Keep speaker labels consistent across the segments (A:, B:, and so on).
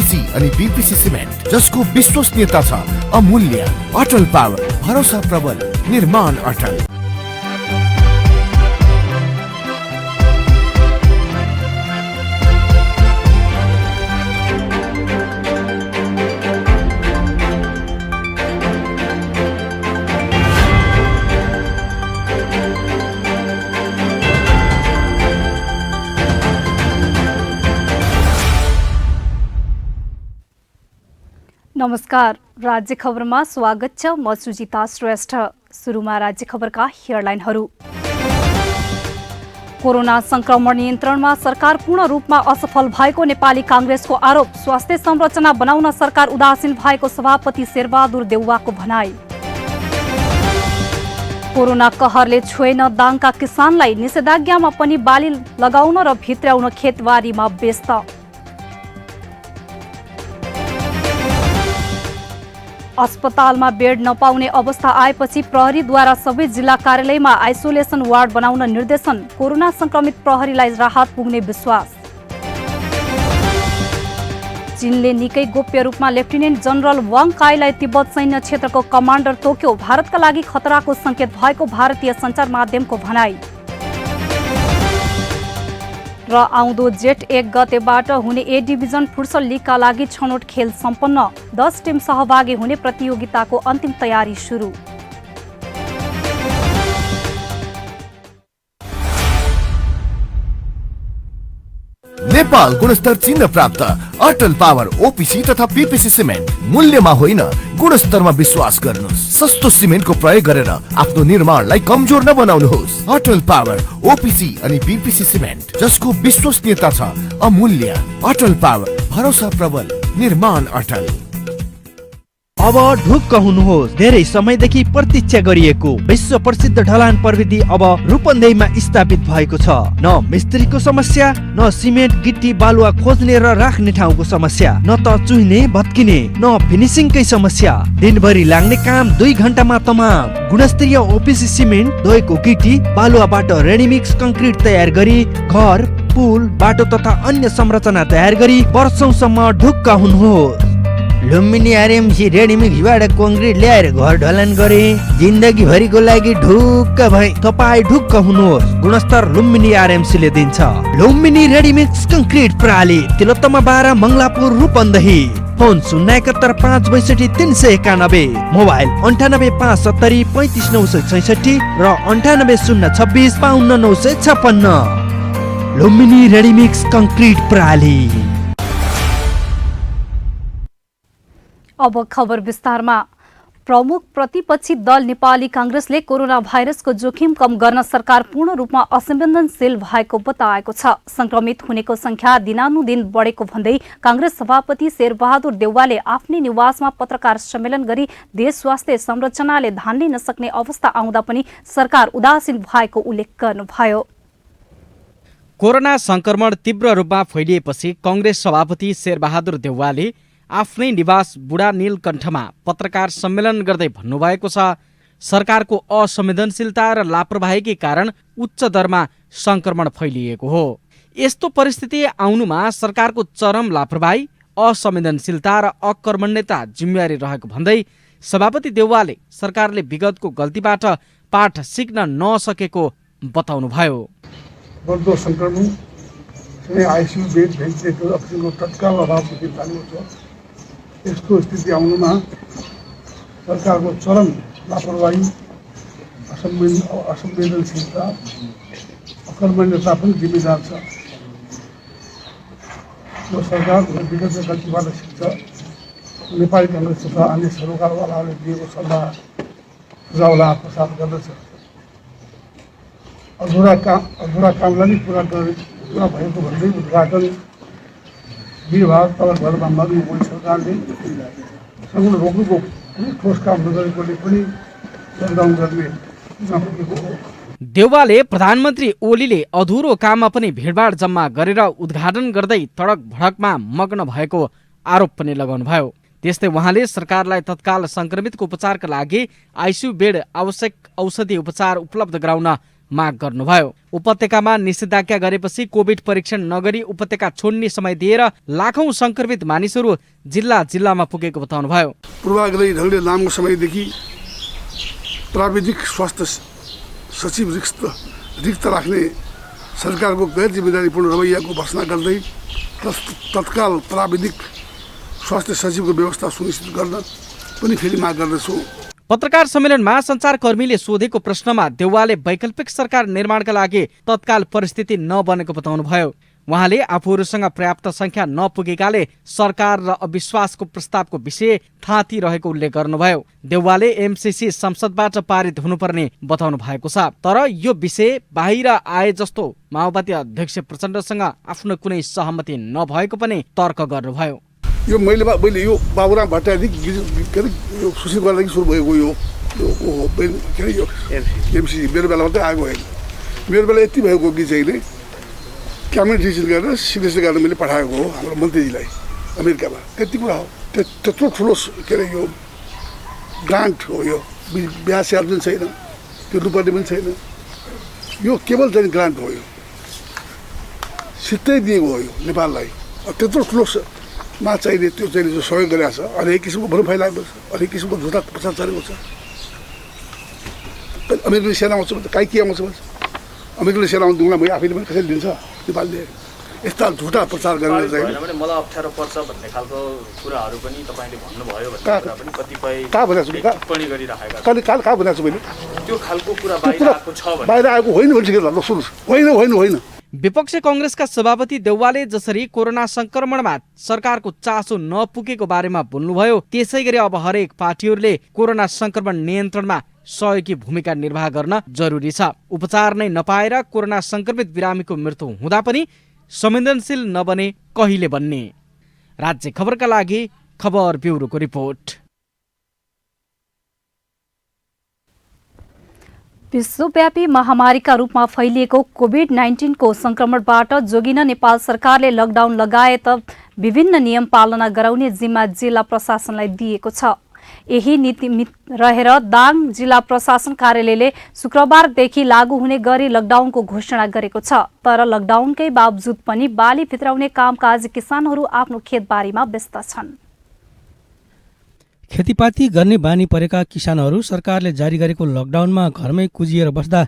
A: OPC अनि BPC cement, जसको विश्वसनीयता छ अमूल्य। अटल पावर, भरोसा प्रबल, निर्माण अटल।
B: नमस्कार, राज्य खबरमा स्वागत छ। म सुजिता श्रेष्ठ। सुरुमा राज्य खबरका हेडलाइनहरू। कोरोना संक्रमण नियन्त्रणमा सरकार पूर्ण रूपमा असफल भएको नेपाली कांग्रेसको आरोप। स्वास्थ्य संरचना बनाउन सरकार उदासीन भएको सभापति शेरबहादुर देउवाको भनाई। कोरोना कहरले छोएन दाङका किसानलाई, निषेधाज्ञामा पनि बाली लगाउन र भित्र्याउन खेतबारीमा व्यस्त। अस्पतालमा बेड नपाउने अवस्था आएपछि प्रहरीद्वारा सबै जिल्ला कार्यालयमा आइसोलेसन वार्ड बनाउन निर्देशन। कोरोना संक्रमित प्रहरीलाई राहत पुग्ने विश्वास। चीनले निकै गोप्य रूपमा लेफ्टिनेन्ट जनरल वाङ काईलाई तिब्बत सैन्य क्षेत्रको कमान्डर तोक्यो। भारतका लागि खतराको संकेत भएको भारतीय सञ्चार माध्यमको भनाई। र आउँदो जेठ 1 गतेबाट हुने ए डिभिजन फुटसल लिगका लागि छनौट खेल सम्पन्न। 10 टिम सहभागी हुने प्रतियोगिताको अन्तिम तयारी सुरु।
A: नेपाल गुणस्तर चिन्ह प्राप्त अटल पावर ओपीसी तथा बीपीसी सिमेन्ट। मूल्यमा होइन, गुणस्तरमा विश्वास गर्नुहोस्। सस्तो सिमेन्टको प्रयोग गरेर आफ्नो निर्माणलाई कमजोर नबनाउनुहोस्। अटल पावर ओपीसी अनि बीपीसी सिमेन्ट, जसको विश्वसनीयता छ अमूल्य। अटल पावर, भरोसा प्रबल, निर्माण अटल।
C: अब ढुक्क हुनुहोस्। धेरै समयदेखि प्रतीक्षा गरिएको विश्व प्रसिद्ध ढलान प्रविधि अब रूपन्देहीमा स्थापित भएको छ। न मिस्त्रीको समस्या, न सिमेन्ट गिट्टी बालुवा खोज्ने र राख्ने ठाउँको समस्या, न त चुहिने भत्किने, न फिनिसिङकै समस्या। दिनभरि लाग्ने काम 2 घण्टामा तमाम। गुणस्तरीय ओपीसी सिमेन्ट, धोएको गिट्टी बालुवाबाट रेडीमिक्स कंक्रिट तयार गरी घर, पुल, बाटो तथा अन्य संरचना तयार गरी वर्षौंसम्म ढुक्क हुनुहोस्।
D: लुम्बिनी आरएमसी रेडीमिक्सबाट कंक्रिट ल्याएर घर ढलान गरे। जिन्दगी भरिको लागि ढुक्क भए।
C: तपाईँ ढुक्क हुनुहोस्। गुणस्तर लुम्बिनी आरएमसीले दिन्छ। लुम्बिनी रेडीमिक्स कंक्रिट प्रणाली, तिलोत्तमा 12, मङ्गलापुर, रूपन्देही। फोन 071 562 391, मोबाइल 98 570 35 966 र 98 026 52 956। लुम्बिनी रेडीमिक्स कंक्रिट प्रणाली।
B: अब खबर विस्तारमा। प्रमुख प्रतिपक्षी दल नेपाली कांग्रेसले कोरोना भाइरसको जोखिम कम गर्न सरकार पूर्ण रूपमा असंवेदनशील भएको बताएको छ। संक्रमित हुनेको संख्या दिनानुदिन बढेको भन्दै कांग्रेस सभापति शेरबहादुर देउवाले आफ्नै निवासमा पत्रकार सम्मेलन गरी देश स्वास्थ्य संरचनाले धान्नै नसक्ने अवस्था आउँदा पनि सरकार उदासीन भएको उल्लेख गर्नुभयो।
E: कोरोना संक्रमण तीव्र रूपमा फैलिएपछि कांग्रेस सभापति शेरबहादुर देउवाले आफ्नै निवास बुढा नीलकण्ठमा पत्रकार सम्मेलन गर्दै भन्नुभएको छ, सरकारको असंवेदनशीलता र लापरवाहीकै कारण उच्च दरमा संक्रमण फैलिएको हो। यस्तो परिस्थिति आउनुमा सरकारको चरम लापरवाही, असंवेदनशीलता र अकर्मण्यता जिम्मेवारी रहेको भन्दै सभापति देउवाले सरकारले विगतको गल्तीबाट पाठ सिक्न नसकेको बताउनुभयो।
F: बढ्दो संक्रमण, आइसियु बेड, भेन्टिलेटर, अक्सिजनको तत्काल अभावको चिन्ता छ। यस्तो स्थिति आउनुमा सरकारको चरम लापरवाही, असंवेदनशीलता, अकर्मण्यता पनि जिम्मेदार छ। यो सरकार विगतको गल्तीबाट सिक्छ। नेपाली कांग्रेस तथा अन्य सरोकारवालाहरूले दिएको सल्लाह सुझावलाई आत्मसात गर्दछ। अधुरा कामलाई नै पुरा भएको भन्दै उद्घाटन विभाग तलबहरूमा मोदी सरकारले सङ्कलन रोक्नुको कुनै ठोस काम नगरेकोले पनि लकडाउन गर्ने नपुगेको हो।
E: देउवाले प्रधानमन्त्री ओलीले अधुरो काममा पनि भिडभाड जम्मा गरेर उद्घाटन गर्दै तडक भडकमा मग्न भएको आरोप पनि लगाउनुभयो। त्यस्तै उहाँले सरकारलाई तत्काल संक्रमितको उपचारका लागि आइसियु बेड, आवश्यक औषधि उपचार उपलब्ध गराउन माग गर्नुभयो। उपत्यकामा निषेधाज्ञा गरेपछि कोभिड परीक्षण नगरी उपत्यका छोड्ने समय दिएर लाखौं संक्रमित मानिसहरू जिल्लामा पुगेको बताउनुभयो।
F: पूर्वाग्रही ढङ्गले लामो समयदेखि प्राविधिक स्वास्थ्य सचिव रिक्त राख्ने सरकारको गैर जिम्मेदारीपूर्ण रवैयाको भर्त्सना गर्दै तत्काल प्राविधिक स्वास्थ्य सचिवको व्यवस्था सुनिश्चित गर्न पनि फेरि माग गर्दछु।
E: पत्रकार सम्मेलनमा सञ्चारकर्मीले सोधेको प्रश्नमा देउवाले वैकल्पिक सरकार निर्माणका लागि तत्काल परिस्थिति नबनेको बताउनुभयो। उहाँले आफूहरूसँग पर्याप्त संख्या नपुगेकाले सरकार र अविश्वासको प्रस्तावको विषय थाँती रहेको उल्लेख गर्नुभयो। देउवाले एमसीसी संसदबाट पारित हुनुपर्ने बताउनु भएको छ। तर यो विषय बाहिर आए जस्तो माओवादी अध्यक्ष प्रचण्डसँग आफ्नो कुनै सहमति नभएको पनि तर्क गर्नुभयो।
F: यो मैले यो बाबुराम भट्टराईदेखि सुशील गर्दाखेरि सुरु भएको यो के अरे यो एमसीसी मेरो बेला मात्रै आएको होइन। मेरो बेला यति भएको कि चाहिँ क्याबिनेट डिसिजन गरेर सिग्नेचर गरेर मैले पठाएको हो हाम्रो मन्त्रीजीलाई अमेरिकामा। त्यति कुरा हो। त्यत्रो ठुलो के अरे यो ग्रान्ट हो। यो बिहा स्याहार पनि छैन, तिर्नुपर्ने पनि छैन। यो केवल चाहिँ ग्रान्ट हो। यो सिधै दिएको हो यो नेपाललाई। त्यत्रो ठुलो मा चाहिने त्यो चाहिँ जो सहयोग गरेको छ, अनेक किसिमको भनौँ फैलाएको छ, अनेक किसिमको झुटा प्रचार चलेको छ। अमेरिकन सेना आउँछ भने काहीँ के आउँछ भन्छ, अमेरिकन सेना आउनु दुङ्ला मैले आफैले पनि कसैले दिन्छ नेपालले। यस्ता झुटा प्रचार गरेर चाहिँ
G: मलाई अप्ठ्यारो पर्छ भन्ने खालको कुराहरू पनि तपाईँले भन्नुभयो भन्ने कुरा पनि कतिपय
F: कहाँ भनेको छु,
G: टिप्पणी गरिरहेका छन्।
F: कहाँ भनेको छु मैले
G: त्यो खालको कुरा बाहिर आएको छ भने
F: बाहिर आएको होइन भनिसकेर ल सुन्नुहोस्। होइन।
E: विपक्षी कांग्रेसका सभापति देउवाले जसरी कोरोना संक्रमणमा सरकारको चासो नपुगेको बारेमा बोल्नुभयो, त्यसैगरी अब हरेक पार्टीहरूले कोरोना संक्रमण नियन्त्रणमा सहयोगी भूमिका निर्वाह गर्न जरुरी छ। उपचार नै नपाएर कोरोना संक्रमित बिरामीको मृत्यु हुँदा पनि संवेदनशील नबने कहिले बन्ने। राज्य खबरका लागि खबर ब्युरोको रिपोर्ट।
B: विश्वव्यापी महामारीका रूपमा फैलिएको कोभिड-19 को संक्रमणबाट जोगिन नेपाल सरकारले लकडाउन लगायत विभिन्न नियम पालना गराउने जिम्मा जिल्ला प्रशासनलाई दिएको छ। यही नीति रहेर दाङ जिल्ला प्रशासन कार्यालयले शुक्रबारदेखि लागू हुने गरी लकडाउनको घोषणा गरेको छ। तर लकडाउनकै बावजुद पनि बाली भित्राउने कामकाज किसानहरू आफ्नो खेतबारीमा व्यस्त छन्।
H: खेतीपाती गर्ने बानी परेका किसानहरू सरकारले जारी गरेको लकडाउनमा घरमै कुजिएर बस्दा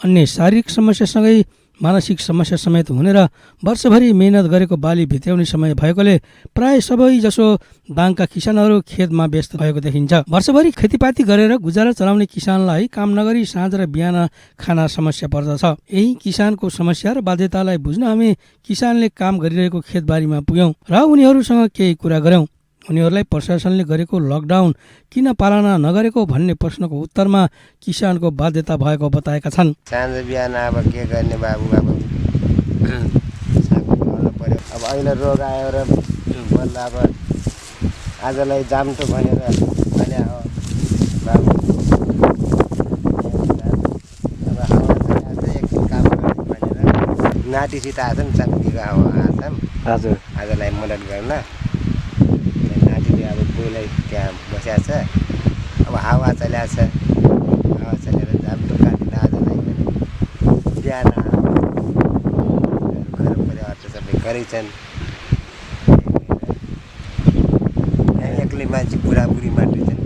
H: अन्य शारीरिक समस्यासँगै मानसिक समस्या समेत हुने र वर्षभरि मेहनत गरेको बाली भित्र्याउने समय भएकोले प्राय सबै जसो दाङका किसानहरू खेतमा व्यस्त भएको देखिन्छ। वर्षभरि खेतीपाती गरेर गुजारा चलाउने किसानलाई काम नगरी साँझ र बिहान खाना समस्या पर्दछ। यही किसानको समस्या र बाध्यतालाई बुझ्न हामी किसानले काम गरिरहेको खेतबारीमा पुग्यौं र उनीहरूसँग केही कुरा गर्यौं। उनीहरूलाई प्रशासनले गरेको लकडाउन किन पालना नगरेको भन्ने प्रश्नको उत्तरमा किसानको बाध्यता भएको बताएका छन्।
I: साँझ बिहान अब के गर्ने बाबु पर्यो। अब अहिले रोग आयो र बल्ल अब आजलाई जाम्टो भनेर भने हो बाबु। अब हावा एकछिन काम गर्नु भनेर नातिसित आछन् चम्कीको हावा आछन्। हजुर आजलाई मद्दत गर्न अब कोहीलाई त्यहाँ बसिया छ। अब हावा चल्या छ, हावा चलेर जाम्टो काटेर आजलाई बिहान घर परिवार त सबै घरै छन्। एक्लै मान्छे बुढाबुढी मात्रै छन्।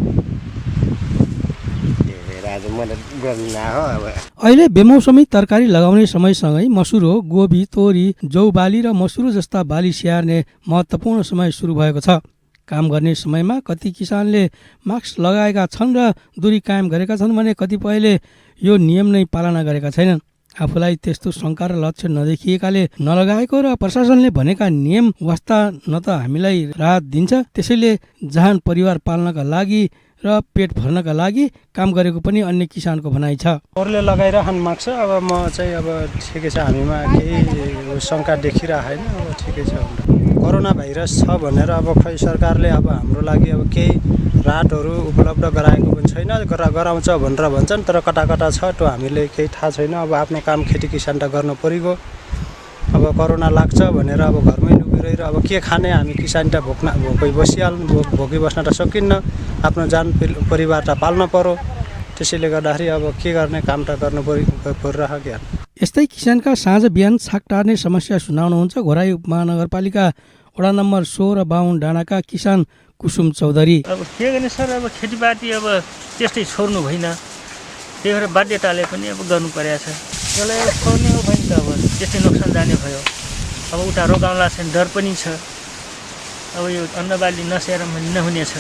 I: त्यही भएर आज मद्दत गर्नु हो। अब
H: अहिले बेमौसमी तरकारी लगाउने समयसँगै मसुरो, गोबी, तोरी, जौ बाली र मसुरो जस्ता बाली स्याहार्ने महत्त्वपूर्ण समय सुरु भएको छ। काम गर्ने समयमा कति किसानले मास्क लगाएका छन् र दूरी कायम गरेका छन् भने कतिपयले यो नियम नै पालना गरेका छैनन्। आफूलाई त्यस्तो शङ्का र लक्षण नदेखिएकाले नलगाएको र प्रशासनले भनेका नियम वास्ता न त हामीलाई राहत दिन्छ, त्यसैले जहान परिवार पाल्नका लागि र पेट भर्नका लागि काम गरेको पनि अन्य किसानको भनाइ छ।
J: अरूले लगाइरहनु माग्छ। अब म चाहिँ अब ठिकै छ, हामीमा केही शङ्का देखिरहेको छैन। अब ठिकै छ। कोरोना भाइरस छ भनेर अब खै सरकारले अब हाम्रो लागि अब केही राहतहरू उपलब्ध गराएको पनि छैन। गराउँछ भनेर भन्छन्, तर कता कता छ त्यो हामीले केही थाहा छैन। अब आफ्नो काम खेती किसान त गर्न परिगयो। अब कोरोना लाग्छ भनेर अब घरमै लुगिरहेर अब के खाने, हामी किसान त भोकै बसिहाल्नु, भोकै बस्न त सकिन्न। आफ्नो जान परिवार त पाल्न पर्यो। त्यसैले गर्दाखेरि अब के गर्ने काम त गर्नु परिरहेको क्या।
H: यस्तै किसानका साँझ बिहान छाक टार्ने समस्या सुनाउनुहुन्छ घोराई महानगरपालिका वडा नम्बर 16 बाहुन डाँडाका किसान कुसुम चौधरी।
K: अब के गर्ने सर, अब खेतीपाती अब त्यस्तै छोड्नु भएन, त्यही भएर बाध्यताले पनि अब गर्नु परेको छ। यसलाई अब छोड्ने हो भने त अब त्यस्तै नोक्सान जाने भयो। अब उता रोगाउँला चाहिँ डर पनि छ, अब यो अन्नबाली नसेर नहुनेछ,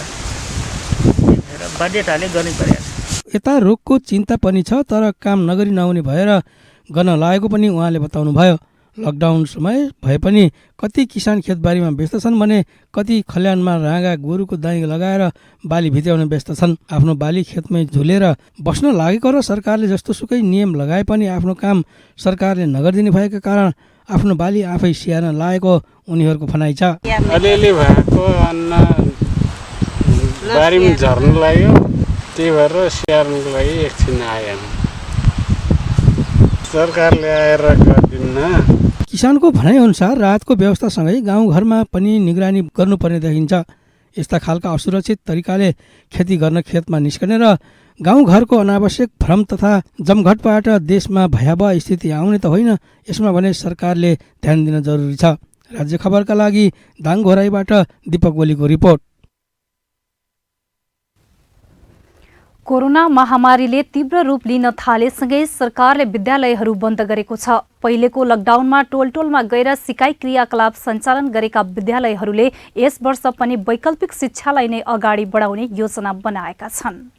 K: त्यही भएर बाध्यताले गर्नै परेको छ।
H: यता रोगको चिन्ता पनि छ, तर काम नगरी नहुने भएर गर्न लागेको पनि उहाँले बताउनु भयो। लकडाउन समय भए पनि कति किसान खेतबारीमा व्यस्त छन् भने कति खल्यानमा राँगा गोरुको दाइँ लगाएर बाली भित्याउन व्यस्त छन्। आफ्नो बाली खेतमै झुलेर बस्न लागेको र सरकारले जस्तोसुकै नियम लगाए पनि आफ्नो काम सरकारले नगरिदिने भएका कारण आफ्नो बाली आफै स्याहार्न लागेको उनीहरूको भनाइ छ।
L: अलिअलि भएको अन्न बारीमा झर्न लाग्यो, त्यही भएर स्याहार्नुको लागि एकछिन आएन, सरकारले आएर गरिदिन्न।
H: किसानको भनाइअनुसार राहतको व्यवस्थासँगै गाउँघरमा पनि निगरानी गर्नुपर्ने देखिन्छ। यस्ता खालका असुरक्षित तरिकाले खेती गर्न खेतमा निस्कने र गाउँघरको अनावश्यक भ्रम तथा जमघटबाट देशमा भयावह स्थिति आउने त होइन, यसमा भने सरकारले ध्यान दिन जरुरी छ। राज्य खबरका लागि दाङ घोराईबाट दीपक ओलीको रिपोर्ट।
B: कोरोना महामारीले तीव्र रूप लिन थालेसँगै सरकारले विद्यालयहरू बन्द गरेको छ। पहिलेको लकडाउनमा टोलटोलमा गएर सिकाइ क्रियाकलाप सञ्चालन गरेका विद्यालयहरूले यस वर्ष पनि वैकल्पिक शिक्षालाई नै अगाडि बढाउने योजना बनाएका छन्।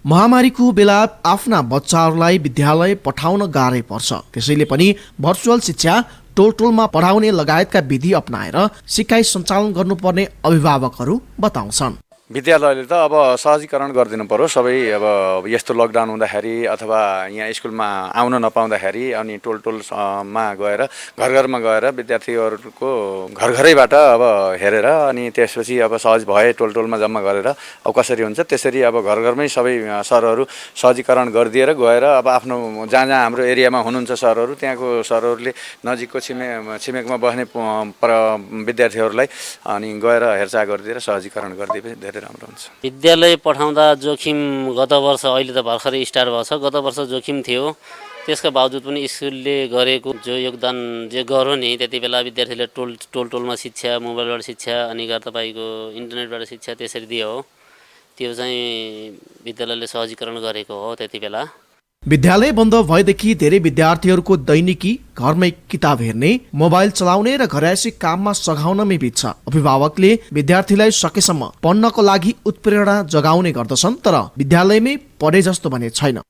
A: महामारीको बेला आफ्ना बच्चाहरूलाई विद्यालय पठाउन गाह्रै पर्छ, त्यसैले पनि भर्चुअल शिक्षा, टोलटोलमा पढाउने लगायतका विधि अपनाएर सिकाइ सञ्चालन गर्नुपर्ने अभिभावकहरू बताउँछन्।
M: विद्यालयले त अब सहजीकरण गरिदिनु पर्यो। सबै अब यस्तो लकडाउन हुँदाखेरि अथवा यहाँ स्कुलमा आउन नपाउँदाखेरि अनि टोलटोलमा गएर घरघरमा गएर विद्यार्थीहरूको घरघरैबाट अब हेरेर अनि त्यसपछि अब सहज भए टोलटोलमा जम्मा गरेर अब कसरी हुन्छ त्यसरी अब घरघरमै सबै सरहरू सहजीकरण गरिदिएर गएर अब आफ्नो जहाँ जहाँ हाम्रो एरियामा हुनुहुन्छ सरहरू, त्यहाँको सरहरूले नजिकको छिमेकमा बस्ने विद्यार्थीहरूलाई अनि गएर हेरचाह गरिदिएर सहजीकरण गरिदिए धेरै राम्रो हुन्छ।
N: विद्यालय पठाउँदा जोखिम गत वर्ष, अहिले त भर्खरै स्टार्ट भएको छ, गत वर्ष जोखिम थियो। त्यसका बावजुद पनि स्कुलले गरेको जो योगदान जे गर्यो नि, त्यति बेला विद्यार्थीले टोलटोलमा शिक्षा, मोबाइलबाट शिक्षा अनि तपाईँको इन्टरनेटबाट शिक्षा त्यसरी दियो हो, त्यो चाहिँ विद्यालयले सहजीकरण गरेको हो त्यति बेला।
A: विद्यालय बन्द भएदेखि धेरै विद्यार्थीहरूको दैनिकी घरमै किताब हेर्ने, मोबाइल चलाउने र घरयासी काममा सघाउनमै बित्छ। अभिभावकले विद्यार्थीलाई सकेसम्म पढ्नको लागि उत्प्रेरणा जगाउने गर्दछन्, तर विद्यालयमै पढे जस्तो भने छैन।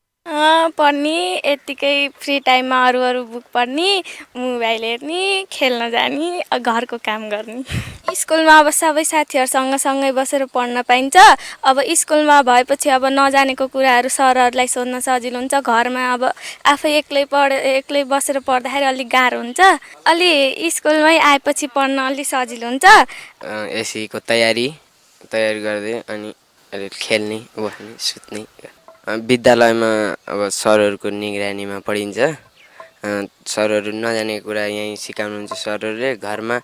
O: पढ्ने, यत्तिकै फ्री टाइममा अरू बुक पढ्ने, मोबाइल हेर्ने, खेल्न जाने, घरको काम गर्ने। स्कुलमा अब सबै साथीहरूसँग सँगै बसेर पढ्न पाइन्छ। अब स्कुलमा भएपछि अब नजानेको कुराहरू सरहरूलाई सोध्न सजिलो हुन्छ। घरमा अब आफै एक्लै बसेर पढ्दाखेरि अलिक गाह्रो हुन्छ। अलि स्कुलमै आएपछि पढ्न अलिक सजिलो हुन्छ।
P: एसीको तयारी गर्दै अनि अलिक खेल्ने, बस्ने, सुत्ने। विद्यालयमा अब सरहरूको निगरानीमा पढिन्छ। सरहरू नजानेको कुरा यहीँ सिकाउनुहुन्छ सरहरूले। घरमा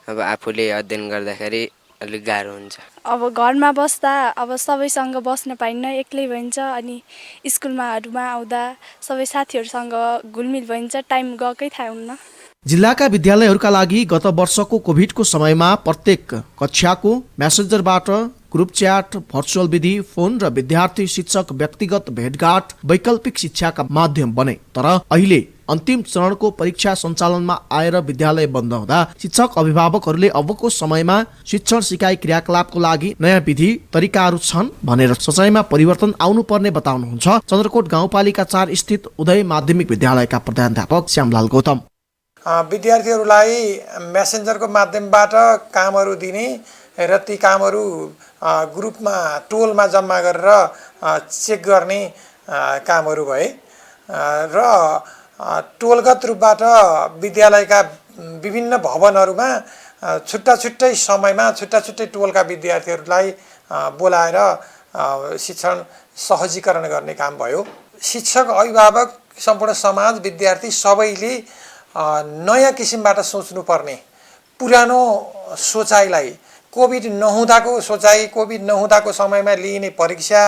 P: अब आफूले अध्ययन गर्दाखेरि अलिक गाह्रो हुन्छ।
Q: अब घरमा बस्दा अब सबैसँग बस्न पाइन्न, एक्लै भइन्छ। अनि स्कुलमाहरूमा आउँदा सबै साथीहरूसँग घुलमिल भइन्छ, टाइम गएकै थाहा हुन्न।
A: जिल्लाका विद्यालयहरूका लागि गत वर्षको कोभिडको समयमा प्रत्येक कक्षाको मेसेन्जरबाट ग्रुप च्याट, भर्चुअल विधि, फोन र विद्यार्थी शिक्षक व्यक्तिगत भेटघाट वैकल्पिक शिक्षाका माध्यम बने। तर अहिले अन्तिम चरणको परीक्षा सञ्चालनमा आएर विद्यालय बन्द हुँदा शिक्षक अभिभावकहरूले अबको समयमा शिक्षण सिकाइ क्रियाकलापको लागि नयाँ विधि तरिकाहरू छन् भनेर सोचाइमा परिवर्तन आउनुपर्ने बताउनुहुन्छ चन्द्रकोट गाउँपालिका 4 स्थित उदय माध्यमिक विद्यालयका प्रधानाध्यापक श्यामलाल गौतम।
R: विद्यार्थीहरूलाई मेसेन्जरको माध्यमबाट कामहरू दिने र ती कामहरू ग्रुपमा टोलमा जम्मा गरेर चेक गर्ने कामहरू भए र टोलगत रूपबाट विद्यालयका विभिन्न भवनहरूमा छुट्टा समयमा छुट्टा टोलका विद्यार्थीहरूलाई बोलाएर शिक्षण सहजीकरण गर्ने काम भयो। शिक्षक, अभिभावक, सम्पूर्ण समाज, विद्यार्थी सबैले नयाँ किसिमबाट सोच्नुपर्ने, पुरानो सोचाइलाई कोभिड नहुँदाको सोचाइ, कोभिड नहुँदाको समयमा लिइने परीक्षा,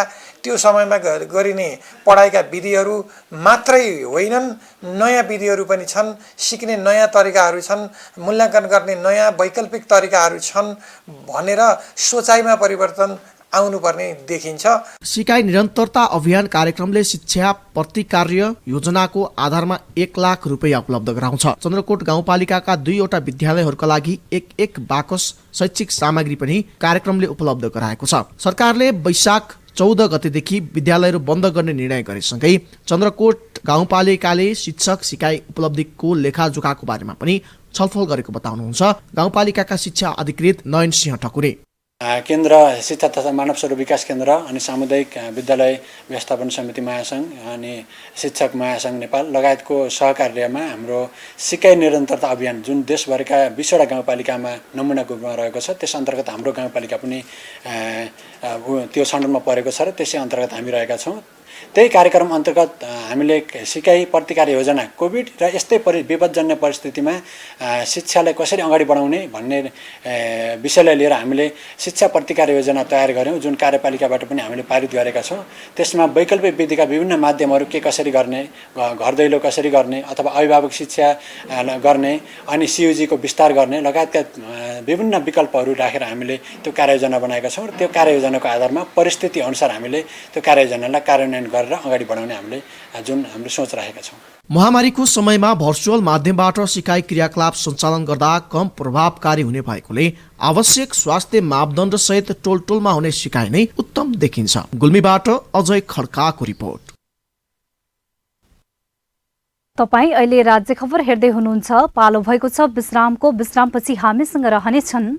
R: त्यो समयमा गरिने पढाइका विधिहरू मात्रै होइनन्, नयाँ विधिहरू पनि छन्, सिक्ने नयाँ तरिकाहरू छन्, मूल्याङ्कन गर्ने नयाँ वैकल्पिक तरिकाहरू छन् भनेर सोचाइमा परिवर्तन आउनुपर्ने देखिन्छ।
S: सिकाइ निरन्तरता अभियान कार्यक्रमले शिक्षा प्रतिकार्य योजनाको आधारमा 1 लाख रुपैयाँ उपलब्ध गराउँछ। चन्द्रकोट गाउँपालिकाका 2वटा विद्यालयहरूका लागि एक बाकस शैक्षिक सामग्री पनि कार्यक्रमले उपलब्ध गराएको छ। सरकारले वैशाख 14 गतेदेखि विद्यालयहरू बन्द गर्ने निर्णय गरेसँगै चन्द्रकोट गाउँपालिकाले शिक्षक सिकाइ उपलब्धिको लेखाजोखाको बारेमा पनि छलफल गरेको बताउनुहुन्छ गाउँपालिकाका शिक्षा अधिकृत नयन सिंह ठकुरी।
T: केन्द्र शिक्षा तथा मानव स्रोत विकास केन्द्र अनि सामुदायिक विद्यालय व्यवस्थापन समिति महासङ्घ अनि शिक्षक महासङ्घ नेपाल लगायतको सहकार्यमा हाम्रो सिकाइ निरन्तरता अभियान जुन देशभरिका 20वटा गाउँपालिकामा नमुनाको रूपमा रहेको छ, त्यस अन्तर्गत हाम्रो गाउँपालिका पनि त्यो सन्दर्भमा परेको छ र त्यसै अन्तर्गत हामी रहेका छौँ। त्यही कार्यक्रम अन्तर्गत हामीले सिकाइ प्रतिकार योजना कोभिड र यस्तै विपदजन्य परिस्थितिमा शिक्षालाई कसरी अगाडि बढाउने भन्ने विषयलाई लिएर हामीले शिक्षा प्रतिकार योजना तयार गऱ्यौँ, जुन कार्यपालिकाबाट पनि हामीले पारित गरेका छौँ। त्यसमा वैकल्पिक विधिका विभिन्न माध्यमहरू के कसरी गर्ने, घर दैलो कसरी गर्ने अथवा अभिभावक शिक्षा गर्ने अनि सियुजीको विस्तार गर्ने लगायतका विभिन्न विकल्पहरू राखेर हामीले त्यो कार्ययोजना बनाएका छौँ र त्यो कार्ययोजनाको आधारमा परिस्थिति अनुसार हामीले त्यो कार्ययोजनालाई कार्यान्वयन गरेर अगाडि बढाउने हामीले जुन हाम्रो सोच राखेका छौँ।
S: महामारीको समयमा भर्चुअल माध्यमबाट सिकाइ क्रियाकलाप सञ्चालन गर्दा कम प्रभावकारी हुने भएकोले आवश्यक स्वास्थ्य मापदण्ड सहित टोलटोलमा हुने सिकाइ नै उत्तम देखिन्छ। गुल्मीबाट अजय खड्काको रिपोर्ट।
B: तपाईँ अहिले राज्य खबर हेर्दै हुनुहुन्छ। पालो भएको छ विश्रामको। विश्रामपछि हामीसँग रहनेछन्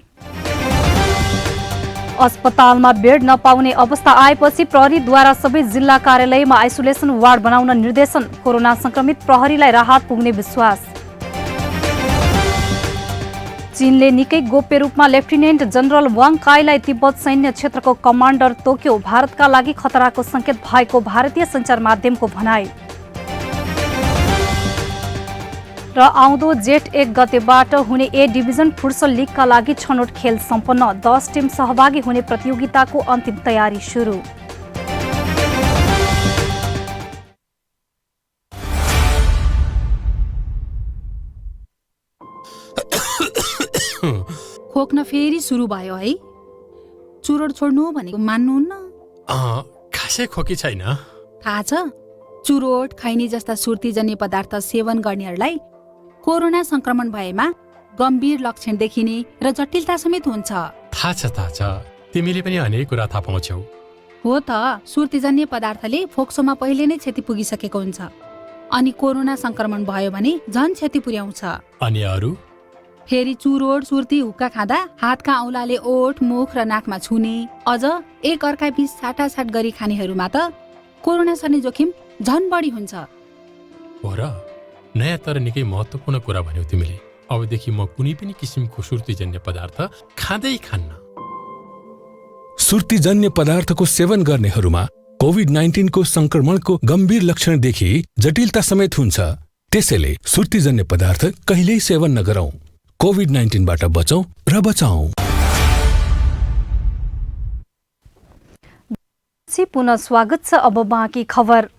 B: अस्पतालमा बेड नपाउने अवस्था आएपछि प्रहरीद्वारा सबै जिल्ला कार्यालयमा आइसोलेसन वार्ड बनाउन निर्देशन। कोरोना संक्रमित प्रहरीलाई राहत पुग्ने विश्वास। चीनले निकै गोप्य रूपमा लेफ्टिनेन्ट जनरल वाङ काईलाई तिब्बत सैन्य क्षेत्रको कमान्डर तोक्यो। भारतका लागि खतराको संकेत भएको भारतीय सञ्चार माध्यमको भनाई। र आउँदो जेठ 1 गतेबाट हुने ए डिभिजन फुटसल लिगका लागि छनौट खेल सम्पन्न। 10 टिम सहभागी हुने प्रतियोगिताको अन्तिम तयारी सुरु।
U: खोक्न फेरि सुरु भयो है? चुरोट छोड्नु भनेको मान्नुहुन्न?
V: खासै खोकी छैन।
U: थाहा छ, चुरोट खैनी जस्ता सुर्तीजन्य पदार्थ सेवन गर्नेहरूलाई कोरोना संक्रमण भएमा गम्भीर लक्षण देखिने र जटिलता समेत हुन्छ।
V: थाहा छ, तिमीले पनि अनेक कुरा थाहा पाउँछौ।
U: हो त, सुर्तीजन्य पदार्थले फोक्सोमा पहिले नै क्षति पुगिसकेको हुन्छ अनि कोरोना संक्रमण भयो भने झन क्षति पुर्याउँछ।
V: अनि अरू?
U: फेरि चुरोट सुर्ती हुक्का खाँदा हातका औँलाले ओठ मुख र नाकमा छुने, अझ एक अर्का बीच साटासाट गरी खानेहरूमा त कोरोना सर्ने जोखिम झन बढी हुन्छ।
V: हो र? नयाँ तर निकै महत्त्वपूर्ण कुरा भन्यौ तिमीले। अबदेखि म कुनै पनि किसिमको सुर्तीजन्य पदार्थ खाँदै खान्न।
W: सुर्तीजन्य पदार्थको सेवन गर्नेहरूमा कोभिड-19 को संक्रमणको गम्भीर लक्षण देखि जटिलता समेत हुन्छ। त्यसैले सुर्तीजन्य पदार्थ कहिल्यै सेवन नगरौं। कोभिड-19 बाट बचौं र बचाऊ।
B: पुनः स्वागत छ। अब बाँकी खबर।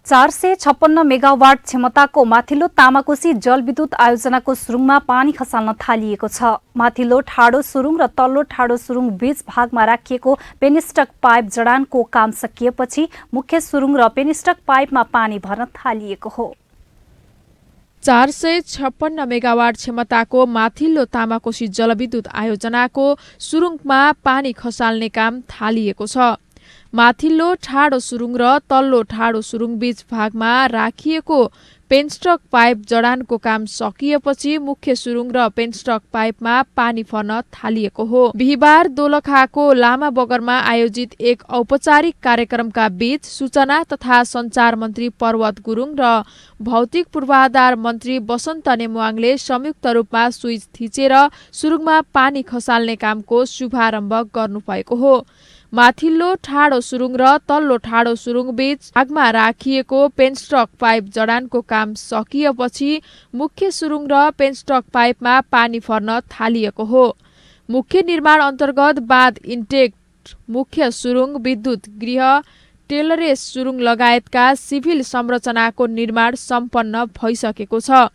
B: 456 मेगावाट क्षमताको माथिल्लो तामाकोसी जलविद्युत आयोजनाको सुरुङमा पानी खसाल्न थालिएको छ। माथिल्लो ठाडो सुरुङ र तल्लो ठाडो सुरुङ बीच भागमा राखिएको पेनिस्टक पाइप जडानको काम सकिएपछि मुख्य सुरुङ र पेनिस्टक पाइपमा पानी भर्न थालिएको हो।
X: 456 मेगावाट क्षमताको माथिल्लो तामाकोसी जलविद्युत आयोजनाको सुरुङमा पानी खसाल्ने काम थालिएको छ। माथिल्लो ठाडो सुरुङ र तल्लो ठाडो सुरुङ बीच भागमा राखिएको पेन्स्टक पाइप जडानको काम सकिएपछि मुख्य सुरुङ र पेन्स्टक पाइपमा पानी पर्न थालिएको हो। बिहिबार दोलखाको लामा बगरमा आयोजित एक औपचारिक कार्यक्रमका बीच सूचना तथा सञ्चार मन्त्री पर्वत गुरुङ र भौतिक पूर्वाधार मन्त्री वसन्त नेमुवाङले संयुक्त रूपमा स्विच थिचेर सुरुङमा पानी खसाल्ने कामको शुभारम्भ गर्नुभएको हो। माथिल्लो ठाडो सुरुङ र तल्लो ठाडो सुरुङ बीच भागमा राखिएको पेन्स्टक पाइप जडानको काम सकिएपछि मुख्य सुरुङ र पेन्स्टक पाइपमा पानी पर्न थालिएको हो। मुख्य निर्माण अन्तर्गत बाँध इन्टेक, मुख्य सुरुङ, विद्युत गृह, टेलरे सुरुङ लगायतका सिभिल संरचनाको निर्माण सम्पन्न भइसकेको छ।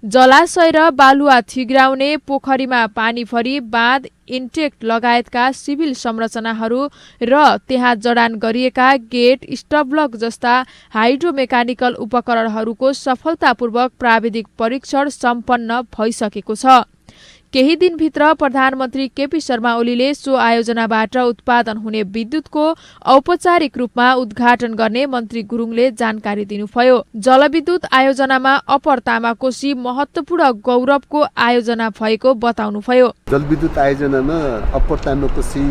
X: जलाशय र बालुवा थिग्राउने, पोखरीमा पानी भरी बाँध, इन्टेक लगायतका सिभिल संरचनाहरू र त्यहाँ जडान गरिएका गेट, स्टबलक जस्ता हाइड्रोमेकानिकल उपकरणहरूको सफलतापूर्वक प्राविधिक परीक्षण सम्पन्न भइसकेको छ। केही दिनभित्र प्रधानमन्त्री केपी शर्मा ओलीले सो आयोजनाबाट उत्पादन हुने विद्युतको औपचारिक रूपमा उद्घाटन गर्ने मन्त्री गुरुङले जानकारी दिनुभयो। जलविद्युत आयोजनामा अप्पर तामाकोशी महत्त्वपूर्ण गौरवको आयोजना भएको बताउनुभयो।
C: जलविद्युत आयोजनामा अप्पर तामाकोशी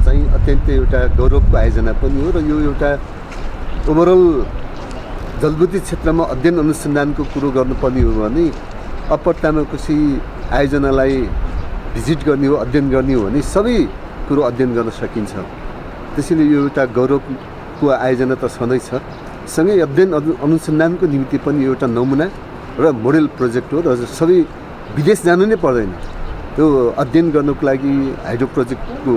C: चाहिँ अत्यन्तै एउटा गौरवको आयोजना पनि हो र यो एउटा ओभरअल जलविद्युत क्षेत्रमा अध्ययन अनुसन्धानको कुरो गर्नुपर्ने हो भने अप्पर तामाकोशी आयोजनालाई भिजिट गर्ने हो, अध्ययन गर्ने हो भने सबै कुरो अध्ययन गर्न सकिन्छ। त्यसैले यो एउटा गौरवको आयोजना त छँदैछ, सँगै अध्ययन अनुसन्धानको निमित्त पनि एउटा नमुना र मोडेल प्रोजेक्ट हो र सबै विदेश जानु नै पर्दैन। त्यो अध्ययन गर्नको लागि हाइड्रो प्रोजेक्टको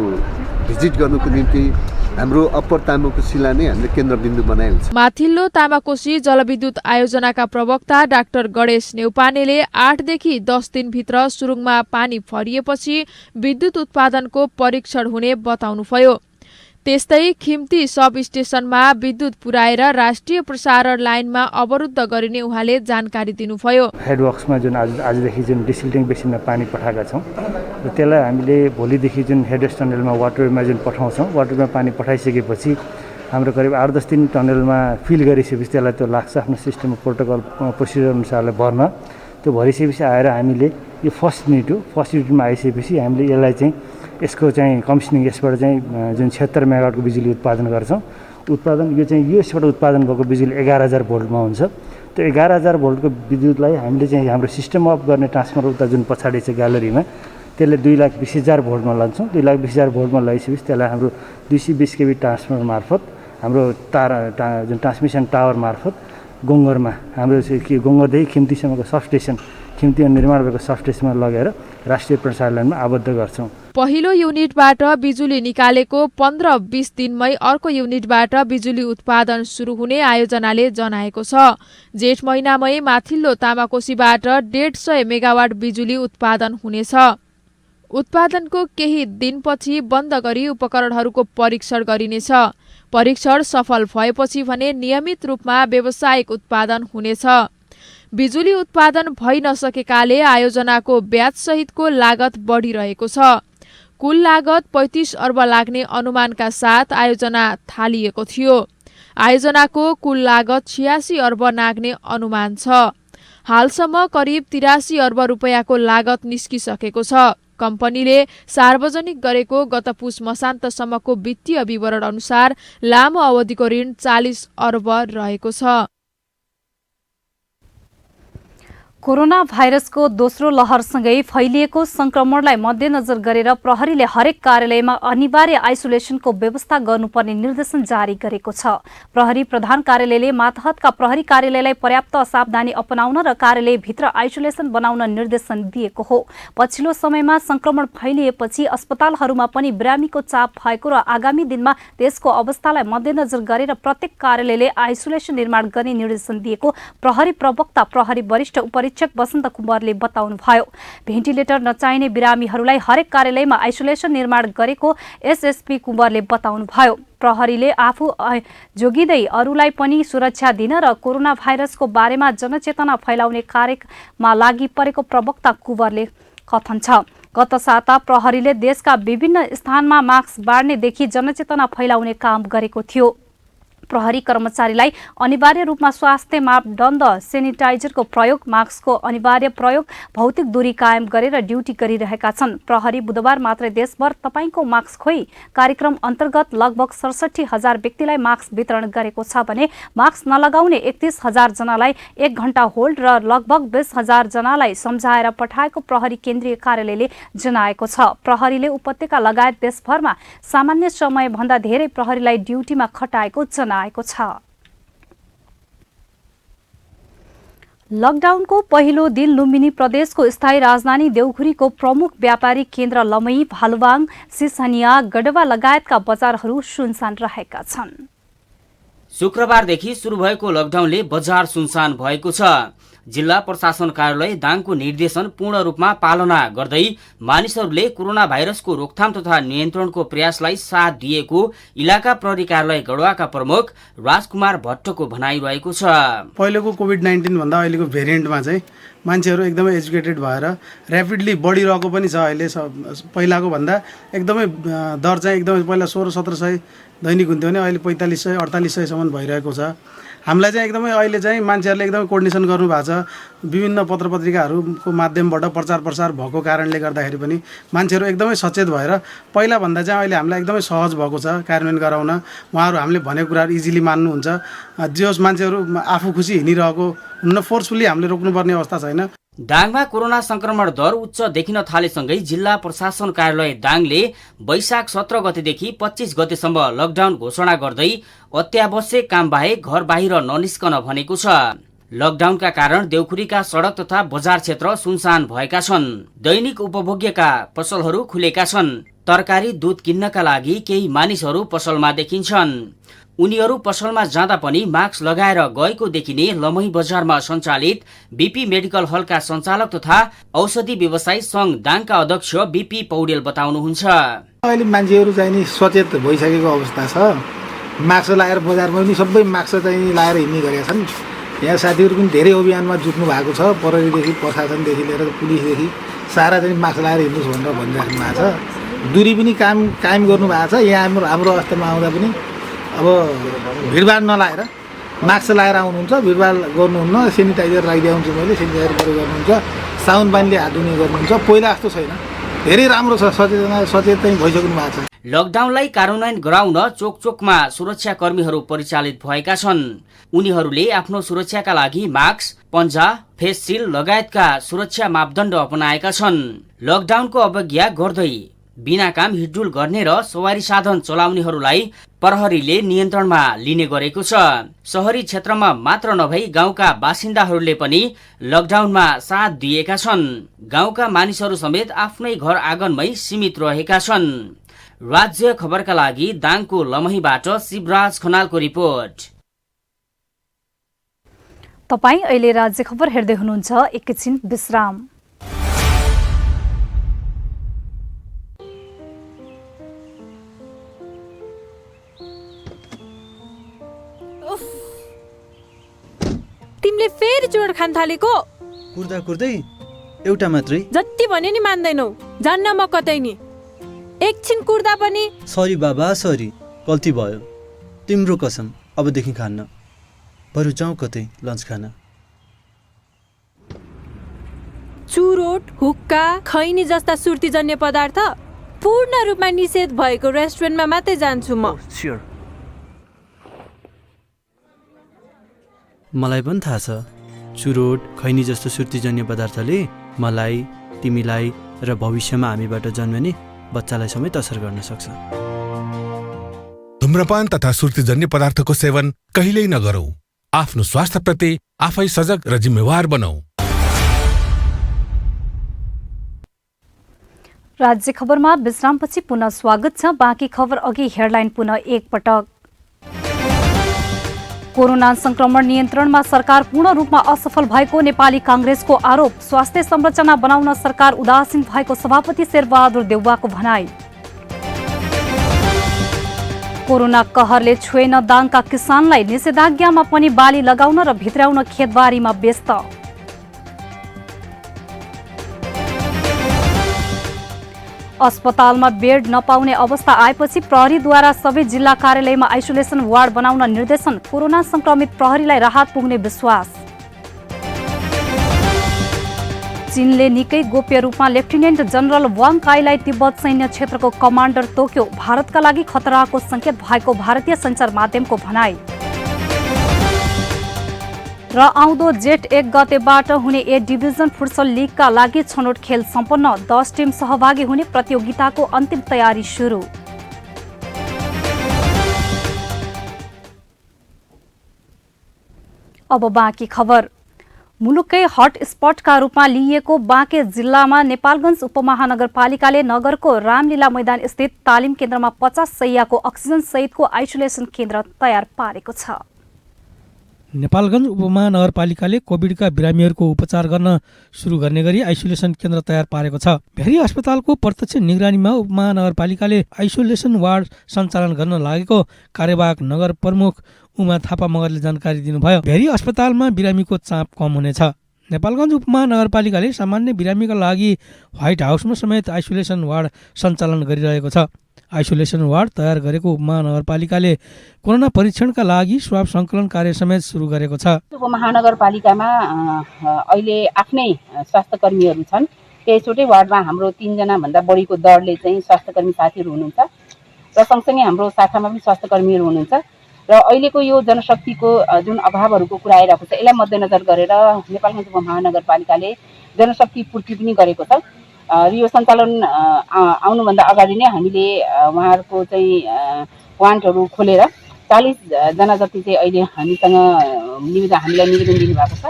C: भिजिट गर्नुको निम्ति हाम्रो अप्पर तामाकोशीलाई नै हामीले केन्द्रबिन्दु बनाएको छ।
X: माथिल्लो तामाकोशी जलविद्युत आयोजनाका प्रवक्ता डाक्टर गणेश नेउपानेले 8 देखि 10 दिनभित्र सुरुङमा पानी भरिएपछि विद्युत उत्पादनको परीक्षण हुने बताउनुभयो। त्यस्तै खिम्ती सब स्टेशनमा विद्युत पुर्याएर राष्ट्रिय प्रसारण लाइनमा अवरुद्ध गरिने उहाँले जानकारी दिनुभयो।
D: हेडवर्क्समा जुन आजदेखि जुन डिसिल्टिङ बेसिनमा पानी पठाएका छौँ र त्यसलाई हामीले भोलिदेखि जुन हेडवर्क्स टनलमा वाटरवेमा जुन पठाउँछौँ, वाटरवेमा पानी पठाइसकेपछि हाम्रो करिब 8-10 दिन टनलमा फिल गरिसकेपछि त्यसलाई त्यो लाग्छ आफ्नो सिस्टममा प्रोटोकल प्रोसिजर अनुसारले भर्न। त्यो भरिसकेपछि आएर हामीले यो फर्स्ट युनिटमा आइसकेपछि हामीले यसलाई चाहिँ यसको चाहिँ कमिसनिङ यसबाट चाहिँ जुन 76 मेगावाटको बिजुली उत्पादन गर्छौँ। यो चाहिँ यसबाट उत्पादन भएको बिजुली 11,000 भोल्टमा हुन्छ। त्यो 11,000 भोल्टको विद्युतलाई हामीले चाहिँ हाम्रो सिस्टम अफ गर्ने ट्रान्सफर्मर उता जुन पछाडि छ ग्यालरीमा त्यसले 2,20,000 भोल्टमा लान्छौँ। 2,20,000 भोल्टमा लगाइसकेपछि त्यसलाई हाम्रो 220 केबी ट्रान्सफर्मर मार्फत हाम्रो जुन ट्रान्समिसन टावर मार्फत गोङ्गरमा हाम्रो गोङ्गरदेखि खिम्तीसम्मको सबस्टेसन, खिम्तीमा निर्माण भएको सबस्टेसनमा लगेर राष्ट्रिय प्रसारण लाइनमा आबद्ध गर्छौँ।
X: पहिलो युनिटबाट बिजुली निकालेको 15-20 दिनमै अर्को युनिटबाट बिजुली उत्पादन सुरु हुने आयोजनाले जनाएको छ। जेठ महिनामै माथिल्लो तामाकोशीबाट 150 मेगावाट बिजुली उत्पादन हुनेछ। उत्पादनको केही दिनपछि बन्द गरी उपकरणहरूको परीक्षण गरिनेछ। परीक्षण सफल भएपछि भने नियमित रूपमा व्यावसायिक उत्पादन हुनेछ। बिजुली उत्पादन भइ नसकेकाले आयोजनाको ब्याज सहितको लागत बढिरहेको छ। कुल लागत 35 अर्ब लाग्ने अनुमानका साथ आयोजना थालिएको थियो। आयोजनाको कुल लागत 86 अर्ब नाग्ने अनुमान छ। हालसम्म करिब 83 अर्ब रुपैयाँको लागत निस्किसकेको छ। कम्पनीले सार्वजनिक गरेको गत पुस मसान्तसम्मको वित्तीय विवरण अनुसार लामो अवधिको ऋण 40 अर्ब रहेको छ।
B: कोरोना भाइरसको दोस्रो लहरसँगै फैलिएको संक्रमणलाई मध्यनजर गरेर प्रहरीले हरेक कार्यालयमा अनिवार्य आइसोलेसनको व्यवस्था गर्नुपर्ने निर्देशन जारी गरेको छ। प्रहरी प्रधान कार्यालयले मातहतका प्रहरी कार्यालयलाई पर्याप्त सावधानी अपनाउन र कार्यालयभित्र आइसोलेसन बनाउन निर्देशन दिएको हो। पछिल्लो समयमा संक्रमण फैलिएपछि अस्पतालहरूमा पनि बिरामीको चाप भएको र आगामी दिनमा त्यसको अवस्थालाई मध्यनजर गरेर प्रत्येक कार्यालयले आइसोलेसन निर्माण गर्ने निर्देशन दिएको प्रहरी प्रवक्ता प्रहरी वरिष्ठ वसन्त कुमारले बताउनुभयो। भेन्टिलेटर नचाहिने बिरामीहरूलाई हरेक कार्यालयमा आइसोलेसन निर्माण गरेको एसएसपी कुमारले बताउनुभयो। प्रहरीले आफू जोगिँदै अरूलाई पनि सुरक्षा दिन र कोरोना भाइरसको बारेमा जनचेतना फैलाउने कार्यमा लागि परेको प्रवक्ता कुमारले कथन छ। गत साता प्रहरीले देशका विभिन्न स्थानमा मास्क बाँड्नेदेखि जनचेतना फैलाउने काम गरेको थियो। प्रहरी कर्मचारीलाई अनिवार्य रूपमा स्वास्थ्य मापदण्ड, सेनिटाइजरको प्रयोग, मास्कको अनिवार्य प्रयोग, भौतिक दूरी कायम गरेर ड्युटी गरिरहेका छन्। प्रहरी बुधबार मात्रै देशभर तपाईको मास्क खोइ कार्यक्रम अन्तर्गत लगभग 67,000 व्यक्तिलाई मास्क वितरण गरेको छ भने मास्क नलगाउने 31,000 जनालाई 1 घण्टा होल्ड र लगभग 20,000 जनालाई सम्झाएर पठाएको प्रहरी केन्द्रीय कार्यालयले जनाएको छ। प्रहरीले उपत्यका लगायत देशभरमा सामान्य समयभन्दा धेरै प्रहरीलाई ड्युटीमा खटाएको जनाएको छ। लकडाउनको पहिलो दिन लुम्बिनी प्रदेशको स्थायी राजधानी देउखुरीको प्रमुख व्यापारिक केन्द्र लमही, भालुवाङ, सिसहनिया, गडवा लगायतका बजारहरू सुनसान रहेका छन्।
E: शुक्रबारदेखि सुरु भएको लकडाउनले बजार सुनसान भएको छ। जिल्ला प्रशासन कार्यालय दाङको निर्देशन पूर्ण रूपमा पालना गर्दै मानिसहरूले कोरोना भाइरसको रोकथाम तथा नियन्त्रणको प्रयासलाई साथ दिएको इलाका प्रहरी कार्यालय गढवाका प्रमुख राजकुमार भट्टको भनाइरहेको छ।
F: पहिलेको कोभिड-19 भन्दा अहिलेको भेरिएन्टमा चाहिँ मान्छेहरू एकदमै एजुकेटेड भएर ऱ्यापिडली बढिरहेको पनि छ। अहिले पहिलाको भन्दा एकदमै दर चाहिँ एकदमै पहिला 1600-1700 दैनिक हुन्थ्यो भने अहिले 4500-4800सम्म भइरहेको छ। हामीलाई चाहिँ एकदमै अहिले चाहिँ मान्छेहरूले एकदमै कोर्डिनेसन गर्नु भएको छ। विभिन्न पत्रपत्रिकाहरूको माध्यमबाट प्रचार प्रसार भएको कारणले गर्दाखेरि पनि मान्छेहरू एकदमै सचेत भएर पहिलाभन्दा चाहिँ अहिले हामीलाई एकदमै सहज भएको छ कार्यान्वयन गराउन। उहाँहरू हामीले भनेको कुराहरू इजिली मान्नुहुन्छ। जस मान्छेहरू आफू खुसी हिँडिरहेको हुन्न, फोर्सफुली हामीले रोक्नुपर्ने अवस्था छैन।
E: दाङमा कोरोना संक्रमण दर उच्च देखिन थालेसँगै जिल्ला प्रशासन कार्यालय दाङले वैशाख 17 गतेदेखि 25 गतेसम्म लकडाउन घोषणा गर्दै अत्यावश्यक काम बाहेक घर बाहिर ननिस्कन भनेको छ। लकडाउनका कारण देउखुरीका सडक तथा बजार क्षेत्र सुनसान भएका छन्। दैनिक उपभोग्यका पसलहरू खुलेका छन्। तरकारी दूध किन्नका लागि केही मानिसहरू पसलमा देखिन्छन्। उनीहरू पसलमा जाँदा पनि मास्क लगाएर गएको देखिने लमही बजारमा सञ्चालित बीपी मेडिकल हलका सञ्चालक तथा औषधि व्यवसायी संघ दाङका अध्यक्ष बीपी पौडेल बताउनुहुन्छ।
G: अहिले मान्छेहरू चाहिँ नि सचेत भइसकेको अवस्था छ। मास्क लगाएर बजारमा पनि सबै मास्क चाहिँ लगाएर हिँड्ने गरेका छन्। यहाँ साथीहरू पनि धेरै अभियानमा जुट्नु भएको छ। प्रहरीदेखि प्रशासनदेखि लिएर पुलिसदेखि सारा चाहिँ मास्क लगाएर हिँड्नुहोस् भनेर भनिराख्नु भएको छ। दूरी पनि कायम गर्नु भएको छ। यहाँ हाम्रो अवस्थामा आउँदा पनि अब भिडभाड नलाएर मास्क लगाएर आउनुहुन्छ, भिडभाड गर्नुहुन्न। सेनिटाइजर लगाइदिएको हुन्छु मैले, सेनिटाइजर प्रयोग गर्नुहुन्छ, साबुन पानीले हात धुने गर्नुहुन्छ। पहिला जस्तो छैन, धेरै राम्रो छ। सचेत चाहिँ भइसक्नु भएको छ।
E: लकडाउनलाई कार्यान्वयन गराउन चोक चोकमा सुरक्षाकर्मीहरू परिचालित भएका छन्। उनीहरूले आफ्नो सुरक्षाका लागि मास्क, पन्जा, फेस सिल्ड लगायतका सुरक्षा मापदण्ड अपनाएका छन्। लकडाउनको अवज्ञा गर्दै बिना काम हिडडुल गर्ने र सवारी साधन चलाउनेहरूलाई प्रहरीले नियन्त्रणमा लिने गरेको छ। शहरी क्षेत्रमा मात्र नभई गाउँका बासिन्दाहरूले पनि लकडाउनमा साथ दिएका छन्। गाउँका मानिसहरू समेत आफ्नै घर आँगनमै सीमित रहेका छन्। राज्य खबरका लागि दाङको लमहीबाट शिवराज खनालको रिपोर्ट।
B: तपाईँ अहिले राज्य खबर हेर्दै हुनुहुन्छ। एकैछिन विश्राम।
I: तिमीले फेरि चुरोट खान थालेको?
Y: कुर्दा कुर्दै एउटा मात्रै?
I: जति भने नि मान्दैनौ। जान्न म कतै नि। एकछिन कुर्दा पनि।
Y: सरी बाबा, सरी, गल्ती भयो। तिम्रो कसम, अबदेखि खान्न। बरु जाउँ कतै लन्च खान।
I: चुरोट, हुक्का, खैनी जस्ता सुर्तीजन्य पदार्थ पूर्ण रूपमा निषेध भएको रेस्टुरेन्टमा मात्रै जान्छु म।
Y: मलाई पनि थाहा छ, चुरोट, खैनी जस्तो सुर्तीजन्य पदार्थले मलाई, तिमीलाई र भविष्यमा हामीबाट जन्मने बच्चालाई समेत असर गर्न सक्छ।
W: धूम्रपान तथा सुर्तीजन्य पदार्थको सेवन कहिल्यै नगरौं। आफ्नो स्वास्थ्यप्रति आफै सजग र जिम्मेवार बनौं।
B: राज्य खबरमा विश्रामपछि पुनः स्वागत छ। बाँकी खबर अघि हेडलाइन पुनः एकपटक। कोरोना संक्रमण नियन्त्रणमा सरकार पूर्ण रूपमा असफल भएको नेपाली कांग्रेसको आरोप। स्वास्थ्य संरचना बनाउन सरकार उदासीन भएको सभापति शेरबहादुर देउवाको भनाई। कोरोना कहरले छोएन दाङका किसानलाई। निषेधाज्ञामा पनि बाली लगाउन र भित्राउन खेतबारीमा व्यस्त। अस्पतालमा बेड नपाउने अवस्था आएपछि प्रहरीद्वारा सबै जिल्ला कार्यालयमा आइसोलेसन वार्ड बनाउन निर्देशन। कोरोना संक्रमित प्रहरीलाई राहत पुग्ने विश्वास। चीनले निकै गोप्य रूपमा लेफ्टिनेन्ट जनरल वाङ काईलाई तिब्बत सैन्य क्षेत्रको कमान्डर तोक्यो। भारतका लागि खतराको संकेत भएको भारतीय सञ्चार माध्यमको भनाई। र आउँदो जेठ 1 गतेबाट हुने ए डिभिजन फुटसल लिगका लागि छनौट खेल सम्पन्न। 10 टिम सहभागी हुने प्रतियोगिताको अन्तिम तयारी सुरु। अब बाँकी खबर। मुलुकै हटस्पटका रूपमा लिइएको बाँके जिल्लामा नेपालगञ्ज उपमहानगरपालिकाले नगरको रामलीला मैदान स्थित तालिम केन्द्रमा 50 शैय्याको अक्सिजन सहितको आइसोलेसन केन्द्र तयार पारेको छ।
H: नेपालगञ्ज उपमहानगरपालिकाले कोभिडका बिरामीहरूको उपचार गर्न सुरु गर्ने गरी आइसोलेसन केन्द्र तयार पारेको छ। भेरी अस्पतालको प्रत्यक्ष निगरानीमा उपमहानगरपालिकाले आइसोलेसन वार्ड सञ्चालन गर्न लागेको कार्यवाहक नगर प्रमुख उमा थापा मगरले जानकारी दिनुभयो। भेरी अस्पतालमा बिरामीको चाप कम हुनेछ। नेपालगञ्ज उपमहानगरपालिकाले सामान्य बिरामीका लागि व्हाइट हाउसमा समेत आइसोलेसन वार्ड सञ्चालन गरिरहेको छ। आइसोलेसन वार्ड तयार गरेको उपमहानगरपालिकाले कोरोना परीक्षणका लागि स्वाब सङ्कलन कार्य समेत सुरु गरेको छ।
J: उपमहानगरपालिकामा अहिले आफ्नै स्वास्थ्यकर्मीहरू छन्। त्यसैछोटै वार्डमा हाम्रो 3 जना भन्दा बढीको दरले चाहिँ स्वास्थ्यकर्मी साथीहरू हुनुहुन्छ र सँगसँगै हाम्रो शाखामा पनि स्वास्थ्यकर्मीहरू हुनुहुन्छ र अहिलेको यो जनशक्तिको जुन अभावहरूको कुरा आइरहेको छ यसलाई मध्यनजर गरेर नेपालगञ्ज उपमहानगरपालिकाले जनशक्ति पूर्ति पनि गरेको छ। यो सञ्चालन आउनुभन्दा अगाडि नै हामीले उहाँहरूको चाहिँ प्लान्टहरू खोलेर 40 जना जति चाहिँ अहिले हामीसँग हामीलाई निवेदन दिनुभएको छ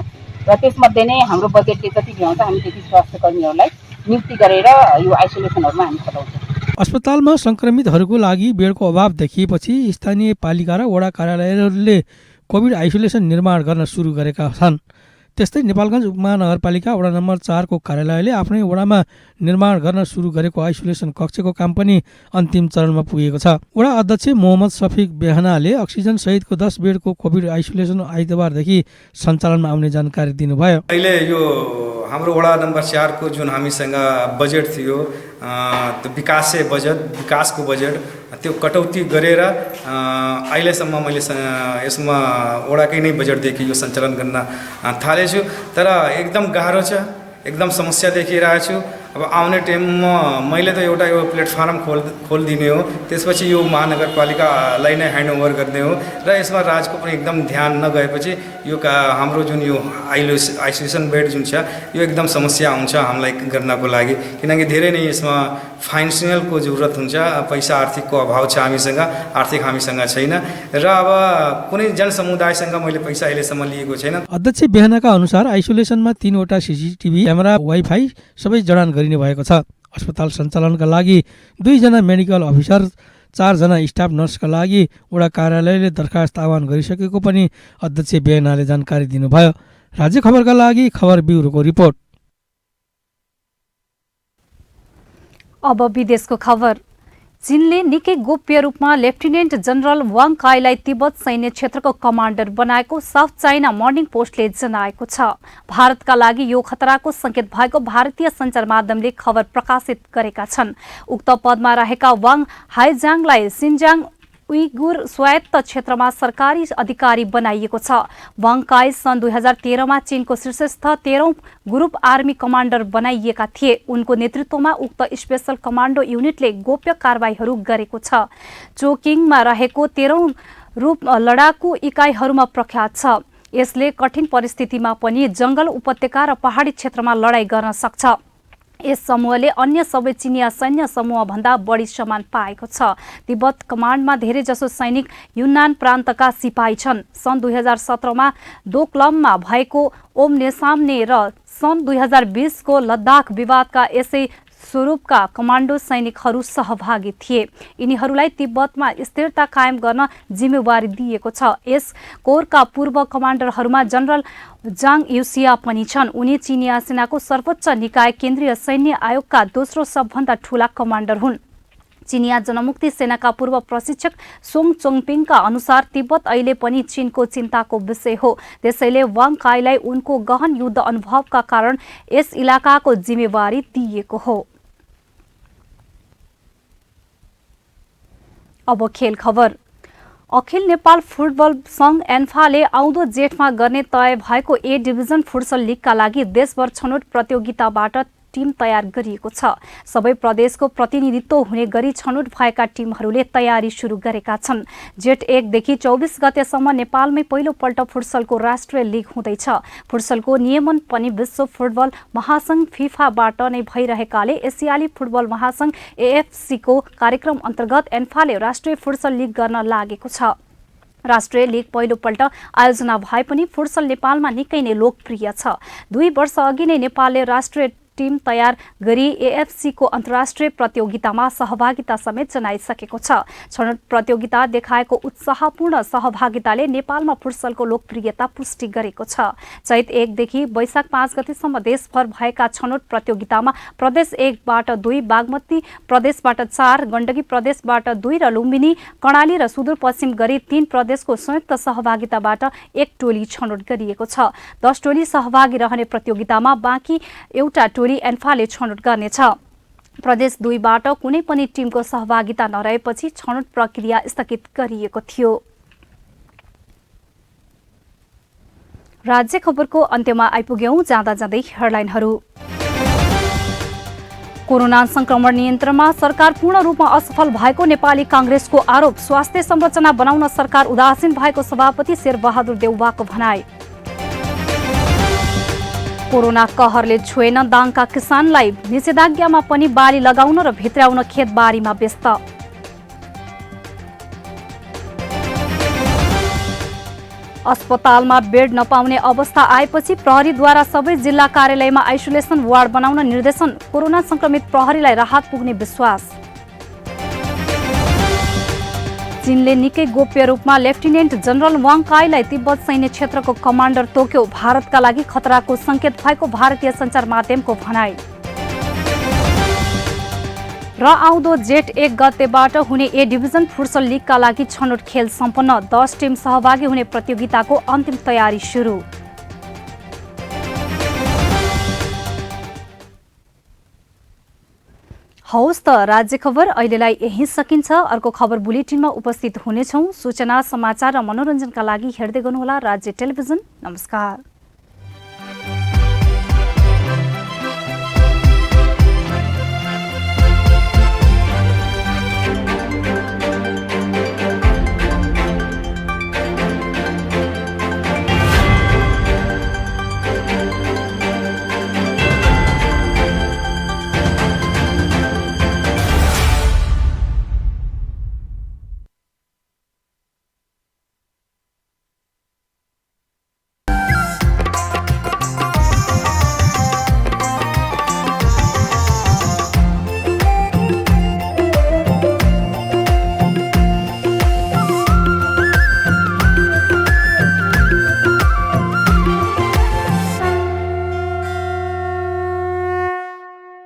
J: र त्यसमध्ये नै हाम्रो बजेटले जति भ्याउँछ हामी त्यति स्वास्थ्यकर्मीहरूलाई नियुक्ति गरेर यो आइसोलेसनहरूमा हामी खटाउँछौँ।
H: अस्पतालमा संक्रमितहरूको लागि बेडको अभाव देखिएपछि स्थानीय पालिका र वडा कार्यालयहरूले कोभिड आइसोलेसन निर्माण गर्न सुरु गरेका छन्। त्यस्तै नेपालगञ्ज उपमहानगरपालिका वडा नम्बर 4 को कार्यालयले आफ्नै वडामा निर्माण गर्न सुरु गरेको आइसोलेसन कक्षको काम पनि अन्तिम चरणमा पुगेको छ। वडा अध्यक्ष मोहम्मद सफिक बेहनाले अक्सिजन सहितको 10 बेडको कोभिड आइसोलेसन आइतबारदेखि सञ्चालनमा आउने जानकारी दिनुभयो।
K: अहिले यो हाम्रो वडा नम्बर 4 को जुन हामीसँग बजेट थियो विकासको बजेट त्यो कटौती गरेर अहिलेसम्म मैले यसमा वडाकै नै बजेटदेखि यो सञ्चालन गर्न थालेछु। तर एकदम गाह्रो छ, एकदम समस्या देखिरहेको छु। अब आउने टाइममा मैले त एउटा यो प्लेटफर्म खोलिदिने हो, त्यसपछि यो महानगरपालिकालाई नै ह्यान्डओभर गर्ने हो र यसमा राजको पनि एकदम ध्यान नगएपछि यो हाम्रो जुन यो आइसोलेसन बेड जुन छ यो एकदम समस्या हुन्छ हामीलाई गर्नको लागि, किनकि धेरै नै यसमा फाइनेन्सियलको जरुरत हुन्छ, पैसा आर्थिकको अभाव छ हामीसँग, आर्थिक हामीसँग छैन र अब कुनै जनसमुदायसँग मैले पैसा अहिलेसम्म लिएको छैन।
H: अध्यक्ष बेहनाका अनुसार आइसोलेसनमा 3 वटा सीसीटीभी क्यामेरा वाइफाई सबै जडान गरिने भएको छ। अस्पताल सञ्चालनका लागि 2 जना मेडिकल अफिसर 4 जना स्टाफ नर्सका लागि वडा कार्यालयले दरखास्त आह्वान गरिसकेको पनि अध्यक्ष बेहनाले जानकारी दिनुभयो। राज्य खबरका लागि खबर ब्युरोको रिपोर्ट।
B: अब विदेशको खबर। चीनले निकै गोप्य रूपमा लेफ्टिनेन्ट जनरल वाङ काईलाई तिब्बत सैन्य क्षेत्रको कमान्डर बनाएको साउथ चाइना मर्निङ पोस्टले जनाएको छ। भारतका लागि यो खतराको संकेत भएको भारतीय सञ्चार माध्यमले खबर प्रकाशित गरेका छन्। उक्त पदमा रहेका वाङ हाइजाङलाई सिन्जाङ उइगुर स्वायत्त क्षेत्रमा सरकारी अधिकारी बनाइएको छ। वाङ काई सन् 2013 मा चीनको शीर्षस्थ 13औं ग्रुप आर्मी कमान्डर बनाइएका थिए। उनको नेतृत्वमा उक्त स्पेशल कमान्डो युनिटले गोप्य कारबाहीहरू गरेको छ। चोकिङमा रहेको 13औं रूप लडाकु इकाइहरूमा प्रख्यात छ। यसले कठिन परिस्थितिमा पनि जंगल, उपत्यका र पहाडी क्षेत्रमा लडाईँ गर्न सक्छ। यस समूहले अन्य सबै चिनिया सैन्य समूह भन्दा बढी सम्मान पाएको छ। तिब्बत कमान्डमा धेरै जसो सैनिक युन्नान प्रान्तका सिपाही छन्। सन् 2017 मा दोक्लममा भएको ओमनेसामने र सन् 2020 को लद्दाख विवादका यसै स्वरूपका कमान्डो सैनिकहरू सहभागी थिए। यिनीहरूलाई तिब्बतमा स्थिरता कायम गर्न जिम्मेवारी दिएको छ। यस कोरका पूर्व कमान्डरहरूमा जनरल जाङ युसिया पनि छन्। उनी चिनिया सेनाको सर्वोच्च निकाय केन्द्रीय सैन्य आयोगका दोस्रो सबभन्दा ठूला कमान्डर हुन्। चिनिया जनमुक्ति सेनाका पूर्व प्रशिक्षक सोङ चोङपिङका अनुसार तिब्बत अहिले पनि चीनको चिन्ताको विषय हो। त्यसैले वाङ काईलाई उनको गहन युद्ध अनुभवका कारण यस इलाकाको जिम्मेवारी दिइएको हो। अब खेल खबर। अखिल नेपाल फुटबल संघ एन्फाले आउँदो जेठमा गर्ने तय भएको ए डिभिजन फुटसल लिगका लागि देशभर छनौट प्रतियोगिताबाट टिम तयार गरिएको छ। सबै प्रदेशको प्रतिनिधित्व हुने गरी छनौट भएका टिमहरूले तयारी सुरु गरेका छन्। जेठ 1 देखि 24 गतेसम्म नेपालमै पहिलो पल्ट फुटसलको राष्ट्रिय लिग हुँदैछ। फुटसलको नियमन पनि विश्व फुटबल महासंघ फिफाबाट नै भइरहेकाले एसियाली फुटबल महासंघ एएफसी को कार्यक्रम अन्तर्गत एन्फाले राष्ट्रिय फुटसल लिग गर्न लागेको छ। राष्ट्रिय लीग पहिलोपल्ट आयोजना भए पनि फुटसल नेपालमा निकै नै लोकप्रिय छ। 2 वर्ष अघि नै नेपालले राष्ट्रिय टिम तयार गरी एएफसी को अन्तर्राष्ट्रिय प्रतियोगितामा सहभागिता समेत जनाइसकेको छ। छनौट प्रतियोगिता देखाएको उत्साहपूर्ण सहभागिताले नेपालमा फुटसलको लोकप्रियता पुष्टि गरेको छ। चैत 1 देखि वैशाख 5 गतेसम्म देशभर भएका छनौट प्रतियोगितामा प्रदेश 1 बाट 2, बागमती प्रदेशबाट 4, गण्डकी प्रदेशबाट 2 र लुम्बिनी, कर्णाली र सुदूरपश्चिम गरी 3 प्रदेशको संयुक्त सहभागिताबाट 1 टोली छनौट गरिएको छ। 10 टोली सहभागी रहने प्रतियोगितामा बाँकी एउटा टोली एन्फाले छनौट गर्नेछ। प्रदेश 2 बाट कुनै पनि टिमको सहभागिता नरहेपछि छनौट प्रक्रिया स्थगित गरिएको थियो। राज्य खबरको अन्त्यमा आइपुग्यौं। जाँदा जाँदै हेडलाइनहरू। कोरोना संक्रमण नियन्त्रणमा सरकार पूर्ण रूपमा असफल भएको नेपाली कांग्रेसको आरोप। स्वास्थ्य संरचना बनाउन सरकार उदासीन भएको सभापति शेरबहादुर देउवाको भनाई। कोरोना कहरले छोएन दाङका किसानलाई। निषेधाज्ञामा पनि बाली लगाउन र भित्राउन खेतबारीमा व्यस्त। अस्पतालमा बेड नपाउने अवस्था आएपछि प्रहरीद्वारा सबै जिल्ला कार्यालयमा आइसोलेसन वार्ड बनाउन निर्देशन। कोरोना संक्रमित प्रहरीलाई राहत पुग्ने विश्वास। चीनले निकै गोप्य रूपमा लेफ्टिनेन्ट जनरल वाङ काईलाई तिब्बत सैन्य क्षेत्रको कमान्डर तोक्यो। भारतका लागि खतराको संकेत भएको भारतीय सञ्चार माध्यमको भनाई। र आउँदो जेठ 1 गतेबाट हुने ए डिभिजन फुटसल लीगका लागि छनौट खेल सम्पन्न। 10 टिम सहभागी हुने प्रतियोगिताको अन्तिम तयारी सुरु। हौस् त राज्य खबर अहिलेलाई यही सकिन्छ। अर्को खबर बुलेटिनमा उपस्थित हुनेछौं। सूचना, समाचार र मनोरञ्जनका लागि हेर्दै गर्नुहोला राज्य टेलिभिजन। नमस्कार।